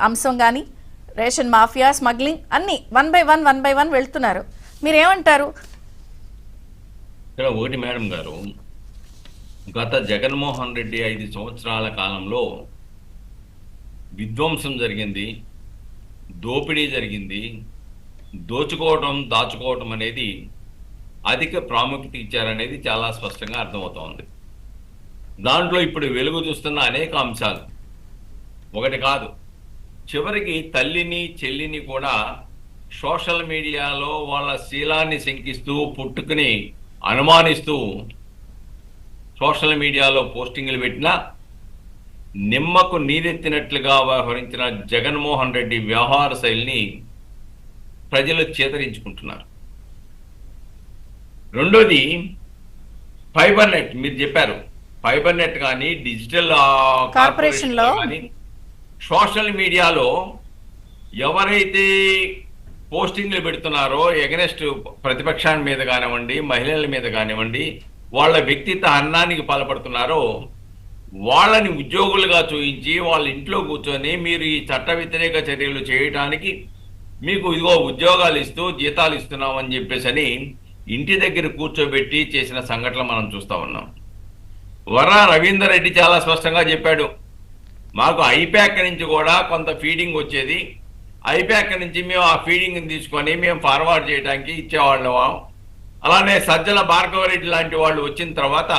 అంశం కానీ ration mafia smuggling అన్ని వన్ బై వన్ వెళ్తున్నారు. మీరేమంటారు? ఇక్కడ ఒకటి మేడం గారు, గత జగన్మోహన్ రెడ్డి 5 సంవత్సరాల కాలంలో విధ్వంసం జరిగింది, దోపిడీ జరిగింది, దోచుకోవటం దాచుకోవటం అనేది అధిక ప్రాముఖ్యత ఇచ్చారనేది చాలా స్పష్టంగా అర్థమవుతోంది. దాంట్లో ఇప్పుడు వెలుగు చూస్తున్న అనేక అంశాలు ఒకటి కాదు, చివరికి తల్లిని చెల్లిని కూడా సోషల్ మీడియాలో వాళ్ళ శీలాన్ని శంకిస్తూ పుట్టుకుని అనుమానిస్తూ సోషల్ మీడియాలో పోస్టింగ్లు పెట్టినా నిమ్మకు నీరెత్తినట్లుగా వ్యవహరించిన జగన్మోహన్ రెడ్డి వ్యవహార శైలిని ప్రజలు చేతరించుకుంటున్నారు. రెండోది ఫైబర్ నెట్, మీరు చెప్పారు ఫైబర్ నెట్ కానీ డిజిటల్ కార్పొరేషన్ కానీ సోషల్ మీడియాలో ఎవరైతే పోస్టింగ్లు పెడుతున్నారో ఎగనెస్ట్ ప్రతిపక్షాల మీద కానివ్వండి, మహిళల మీద కానివ్వండి, వాళ్ళ వ్యక్తిత్వ హననానికి పాల్పడుతున్నారో వాళ్ళని ఉద్యోగులుగా చూపించి వాళ్ళ ఇంట్లో కూర్చొని మీరు ఈ చట్ట వ్యతిరేక చర్యలు చేయడానికి మీకు ఇదిగో ఉద్యోగాలు ఇస్తూ జీతాలు ఇస్తున్నామని చెప్పేసి ఇంటి దగ్గర కూర్చోబెట్టి చేసిన సంఘటనలు మనం చూస్తూ ఉన్నాం. వరా రవీందర్ రెడ్డి చాలా స్పష్టంగా చెప్పాడు, మాకు ఐప్యాక్ నుంచి కూడా కొంత ఫీడింగ్ వచ్చేది, ఐప్యాక్ నుంచి మేము ఆ ఫీడింగ్ని తీసుకొని మేము ఫార్వర్డ్ చేయడానికి ఇచ్చేవాళ్ళం. అలానే సజ్జల భార్గవరెడ్డి లాంటి వాళ్ళు వచ్చిన తర్వాత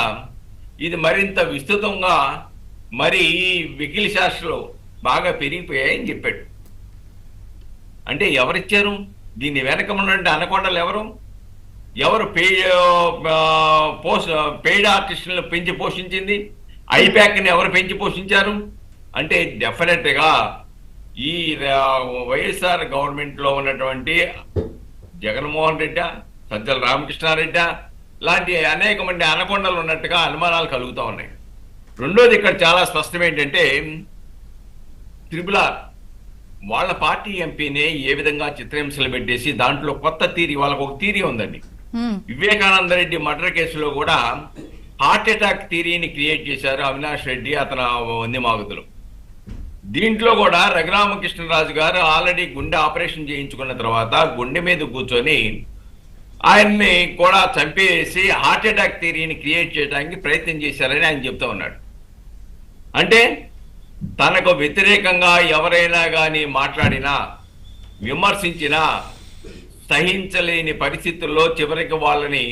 ఇది మరింత విస్తృతంగా మరి వెకిలి శాస్త్రాలు బాగా పెరిగిపోయాయని చెప్పాడు. అంటే ఎవరిచ్చారు దీన్ని? వెనక ఉన్నటువంటి అనకొండలు ఎవరు పెయిడ్ ఆర్టిస్టులను పెంచి పోషించింది? ఐప్యాక్ని ఎవరు పెంచి పోషించారు? అంటే డెఫినెట్గా ఈ వైఎస్ఆర్ గవర్నమెంట్లో ఉన్నటువంటి జగన్మోహన్ రెడ్డి, సజ్జల రామకృష్ణారెడ్డి లాంటి అనేక మంది అనకొండలు ఉన్నట్టుగా అనుమానాలు కలుగుతూ ఉన్నాయి. రెండోది ఇక్కడ చాలా స్పష్టం ఏంటంటే త్రిపుల్ ఆర్ వాళ్ళ పార్టీ ఎంపీని ఏ విధంగా చిత్రహింసలు పెట్టేసి దాంట్లో కొత్త థీరీ, వాళ్ళకు ఒక థీరీ ఉందండి. వివేకానంద రెడ్డి మర్డర్ కేసులో కూడా హార్ట్ అటాక్ థీరీని క్రియేట్ చేశారు అవినాష్ రెడ్డి, అతను వందిమాగుతులు. దీంట్లో కూడా రఘురామకృష్ణరాజు గారు ఆల్రెడీ గుండె ఆపరేషన్ చేయించుకున్న తర్వాత గుండె మీద కూర్చొని ఆయన్ని కూడా చంపేసి హార్ట్ అటాక్ థియరీని క్రియేట్ చేయడానికి ప్రయత్నం చేశారని ఆయన చెప్తా ఉన్నాడు. అంటే తనకు వ్యతిరేకంగా ఎవరైనా కానీ మాట్లాడినా విమర్శించినా సహించలేని పరిస్థితుల్లో చివరికి వాళ్ళని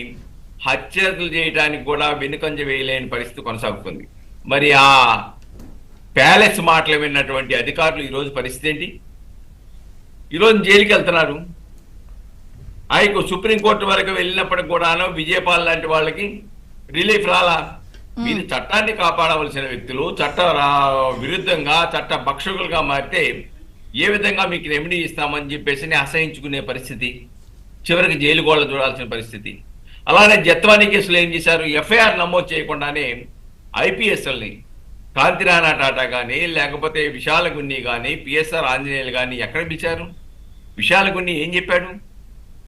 హత్యలు చేయడానికి కూడా వెనుకంజ వేయలేని పరిస్థితి కొనసాగుతుంది. మరి ఆ ప్యాలెస్ మాటలు విన్నటువంటి అధికారులు ఈరోజు పరిస్థితి ఏంటి? ఈరోజు జైలుకి వెళ్తున్నారు. ఆయనకు సుప్రీంకోర్టు వరకు వెళ్ళినప్పటికి కూడాను విజయపాల్ లాంటి వాళ్ళకి రిలీఫ్ రాలా. మీరు చట్టాన్ని కాపాడవలసిన వ్యక్తులు చట్ట విరుద్ధంగా చట్ట భక్షకులుగా మారితే ఏ విధంగా మీకు రెమెడీ ఇస్తామని చెప్పేసి అసహించుకునే పరిస్థితి, చివరికి జైలు గోళ్ళ చూడాల్సిన పరిస్థితి. అలానే జత్వానీ కేసులు ఏం చేశారు? ఎఫ్ఐఆర్ నమోదు చేయకుండానే ఐపీఎస్ఎల్ని కాంతిరాణా టాటా కానీ లేకపోతే విశాలగున్ని కానీ పిఎస్ఆర్ ఆంజనేయులు కానీ ఎక్కడ పిలిచారు? విశాలగున్ని ఏం చెప్పాడు?